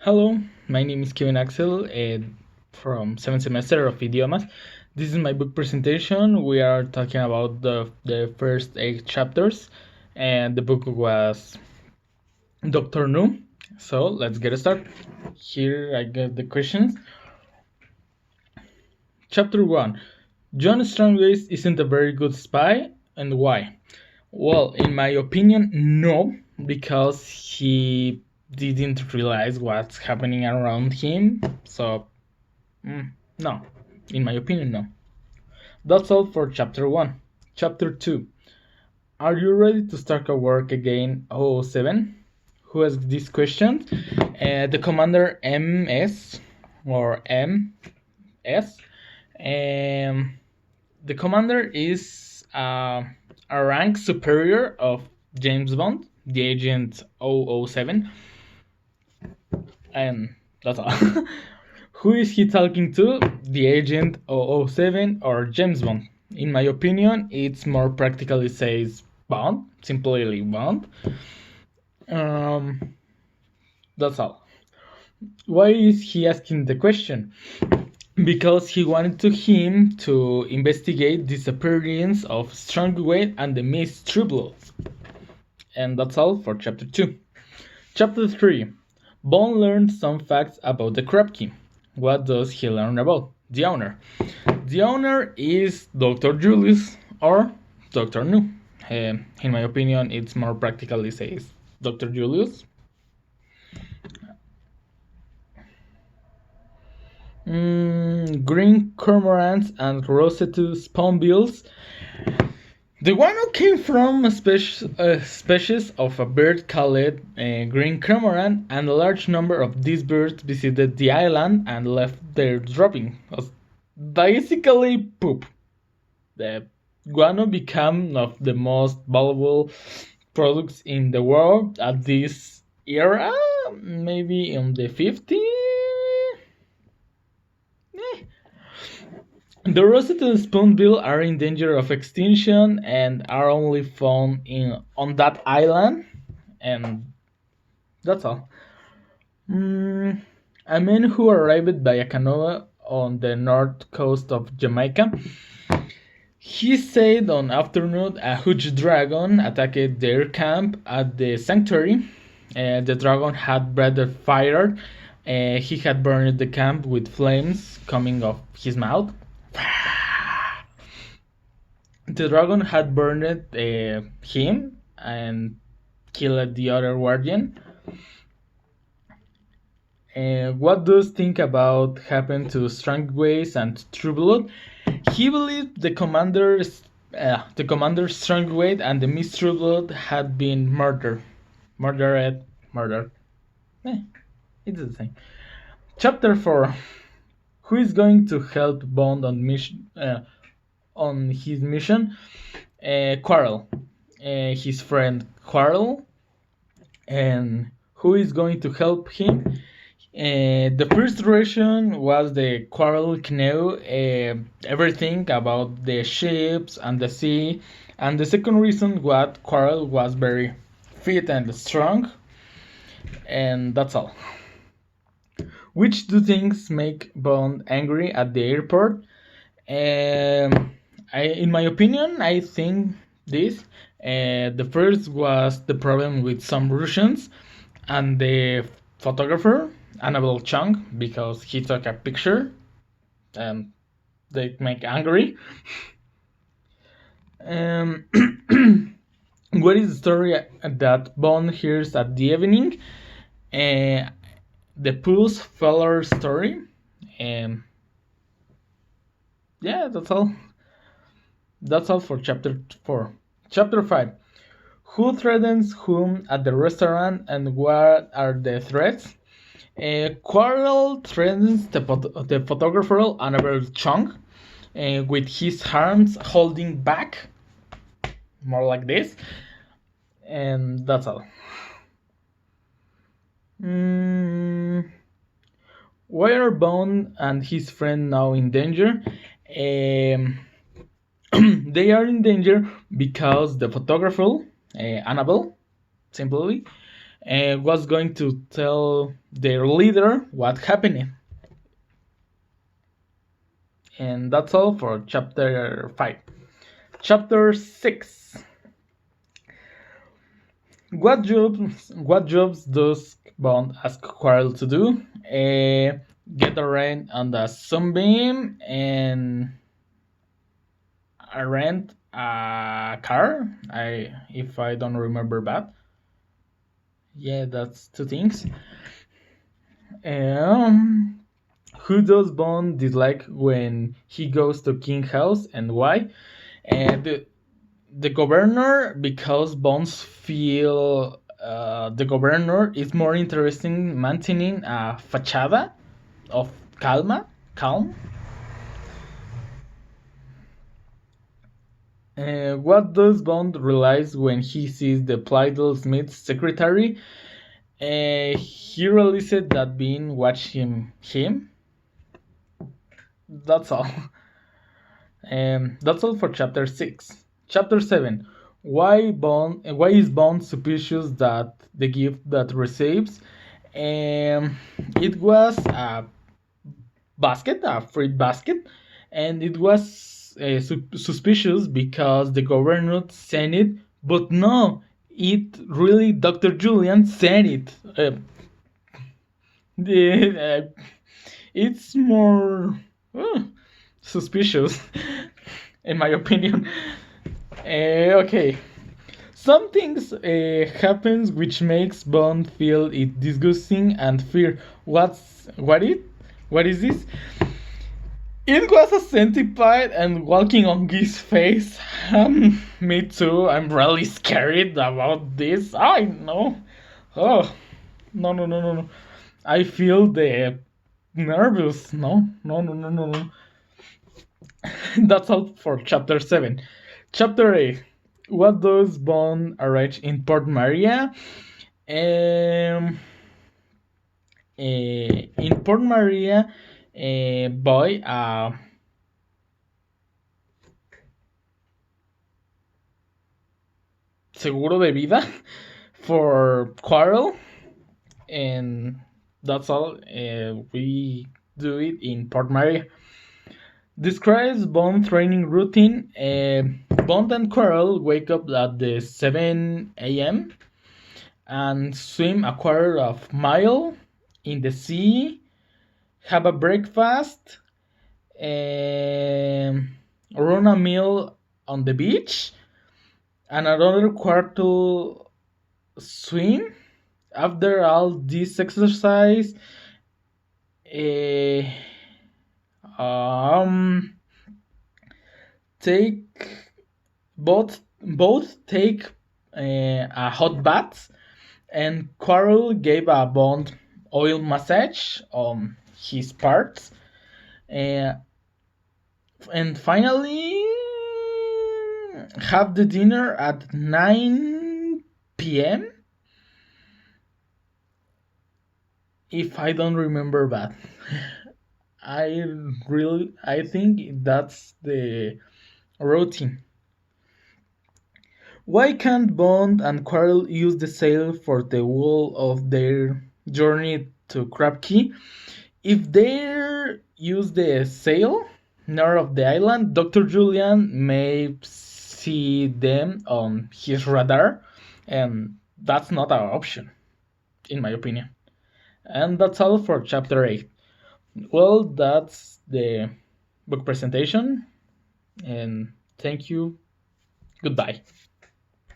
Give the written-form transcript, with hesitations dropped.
Hello, my name is Kevin Axel from 7th semester of Idiomas. This is my book presentation. We are talking about the first 8 chapters, and the book was Doctor No. So let's get started. Here I get the questions. Chapter 1. John Strangways isn't a very good spy, and why? Well, in my opinion, no, because he didn't realize what's happening around him. So, no. In my opinion, no. That's all for chapter 1. Chapter 2. Are you ready to start a work again, 007? Who asked this question? The commander MS or MS. The commander is a rank superior of James Bond, the agent 007. And that's all. Who is he talking to? The agent 007 or James Bond? In my opinion, it's more practically says Bond, simply Bond. That's all. Why is he asking the question? Because he wanted him to investigate the disappearance of Strongweight and the Miss Trueblood. And that's all for chapter 2. Chapter 3. Bond learns some facts about the Crab Key. What does he learn about? The owner. The owner is Dr. Julius or Dr. No. In my opinion, it's more practically says Dr. Julius. Green cormorants and roseate spoonbills. The guano came from a species of a bird called green cormorant, and a large number of these birds visited the island and left their droppings, basically poop. The guano became one of the most valuable products in the world at this era, maybe in the 50s. The roseate spoonbill are in danger of extinction and are only found on that island, and that's all. A man who arrived by a canoe on the north coast of Jamaica. He said on afternoon a huge dragon attacked their camp at the sanctuary. The dragon had breathed fire. He had burned the camp with flames coming off his mouth. The dragon had burned him and killed the other guardian. What does think about happened to Strongways and Trueblood? He believed the commander Strongway and the Miss Trueblood had been murdered. It's the same. Chapter 4. Who is going to help Bond on his mission? Quarrel. His friend Quarrel. And who is going to help him? The first reason was the Quarrel canoe, everything about the ships and the sea. And the second reason was Quarrel was very fit and strong. And that's all. Which two things make Bond angry at the airport? In my opinion, I think this. The first was the problem with some Russians and the photographer, Annabelle Chung, because he took a picture and they make angry. What is the story that Bond hears at the evening? The Pulse Feller story. Yeah, that's all. That's all for chapter 4. Chapter 5. Who threatens whom at the restaurant and what are the threats? Quarrel threatens the photographer Annabelle Chung with his arms holding back, more like this, and that's all. Why are Bond and his friend now in danger? They are in danger because the photographer, Annabelle, simply, was going to tell their leader what happened. And that's all for chapter 5. Chapter 6. What jobs does Bond ask Quarrel to do? Get a rent on the Sunbeam and rent a car. If I don't remember bad. Yeah, that's two things. Who does Bond dislike when he goes to King House and why? And the governor, because Bonds feel the governor is more interesting maintaining a fachada of calm. What does Bond realize when he sees the Plydell Smith's secretary? He realized that being watching him. That's all. That's all for chapter 6. Chapter 7. Why is Bond suspicious that the gift that receives? It was a basket, a fruit basket, and it was suspicious because the governor sent it, but no, it really Dr. Julian sent it. It's more suspicious, in my opinion. Okay. Some things happens which makes Bond feel it disgusting and fear. What is this? It was a centipede and walking on his face. Me too. I'm really scared about this. I know. Oh, no. I feel the nervous. No. That's all for chapter 7. Chapter 8. What does Bond arrange in Port Maria? In Port Maria, boy, seguro de vida for Quarrel, and that's all. We do it in Port Maria. Describes Bond training routine. Bond and Quarrel wake up at the 7 a.m. and swim a quarter of mile in the sea, have a breakfast, run a meal on the beach, and another quarter swim. After all this exercise, take both take a hot bath, and Quarrel gave a Bond oil massage on his parts, and finally have the dinner at 9 p.m. if I don't remember bad. I think that's the routine. Why can't Bond and Quarrel use the sail for the whole of their journey to Crab Key? If they use the sail north of the island, Dr. Julian may see them on his radar, and that's not our option, in my opinion. And that's all for chapter 8. Well, that's the book presentation, and thank you. Goodbye.